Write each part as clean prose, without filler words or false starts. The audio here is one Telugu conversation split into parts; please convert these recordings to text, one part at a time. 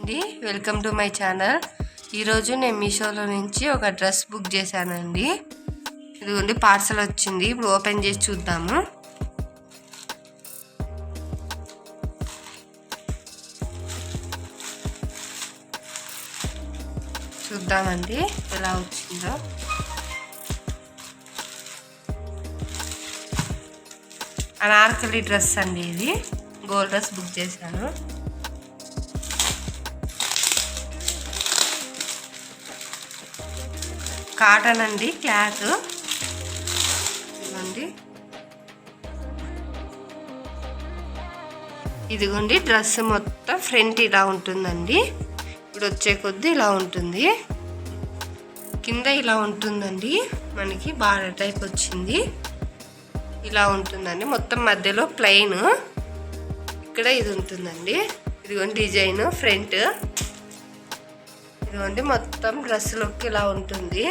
అండి, వెల్కమ్ టు మై ఛానల్. ఈరోజు నేను మీషోలో నుంచి ఒక డ్రెస్ బుక్ చేశానండి. ఇదిగోండి పార్సల్ వచ్చింది. ఇప్పుడు ఓపెన్ చేసి చూద్దాము. చూద్దామండి ఎలా వచ్చిందో. అనార్కలి డ్రెస్ అండి, ఇది గోల్డ్ డ్రెస్ బుక్ చేశాను. కాటన్ అండి, క్లాత్. ఇదిగోండి డ్రెస్ మొత్తం ఫ్రంట్ ఇలా ఉంటుందండి. ఇప్పుడు వచ్చే కొద్ది ఇలా ఉంటుంది. కింద ఇలా ఉంటుందండి, మనకి బార్డర్ టైప్ వచ్చింది. ఇలా ఉంటుందండి, మొత్తం మధ్యలో ప్లెయిన్. ఇక్కడ ఇది ఉంటుందండి. ఇదిగోండి డిజైన్ ఫ్రంట్. ఇదిగోండి మొత్తం డ్రెస్ లుక్ ఇలా ఉంటుంది.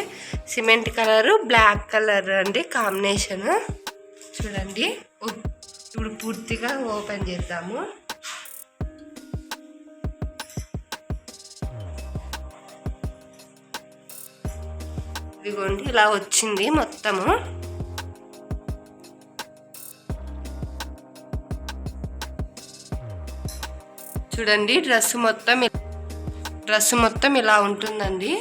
సిమెంట్ కలర్, బ్లాక్ కలర్ అండి కాంబినేషన్. చూడండి, ఇప్పుడు పూర్తిగా ఓపెన్ చేద్దాము. ఇదిగోండి ఇలా వచ్చింది మొత్తము. చూడండి డ్రెస్ మొత్తం ఇలా ఉంటుందండి.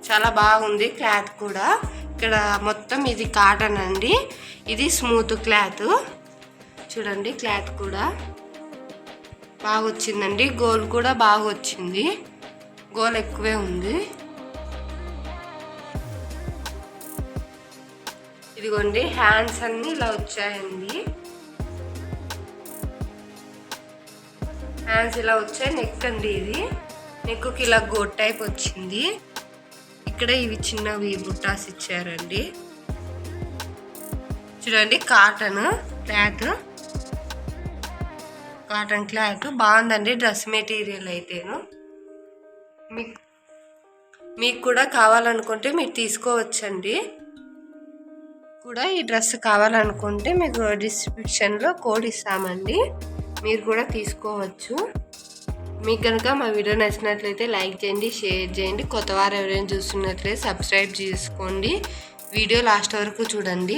చాలా బాగుంది క్లాత్ కూడా. ఇక్కడ మొత్తం ఇది కాటన్ అండి, ఇది స్మూత్ క్లాత్. చూడండి క్లాత్ కూడా బాగా వచ్చిందండి. గోల్ కూడా బాగా వచ్చింది, గోల్ ఎక్కువే ఉంది. ఇదిగోండి హ్యాండ్స్ అన్నీ ఇలా వచ్చాయండి. హ్యాండ్స్ ఇలా వచ్చాయి. నెక్ అండి, ఇది నెక్కి ఇలా గోట్ టైప్ వచ్చింది. ఇక్కడ ఇవి చిన్నవి బుట్టాస్ ఇచ్చారండి. చూడండి కాటన్ క్లాత్ బాగుందండి. డ్రెస్ మెటీరియల్ అయితేను మీకు కూడా కావాలనుకుంటే మీరు తీసుకోవచ్చండి. కూడా ఈ డ్రెస్ కావాలనుకుంటే మీకు డిస్క్రిప్షన్లో కోడ్ ఇస్తామండి, మీరు కూడా తీసుకోవచ్చు. మీకు కనుక మా వీడియో నచ్చినట్లయితే లైక్ చేయండి, షేర్ చేయండి. కొత్త వారు ఎవరైనా చూస్తున్నట్లయితే సబ్స్క్రైబ్ చేసుకోండి. వీడియో లాస్ట్ వరకు చూడండి.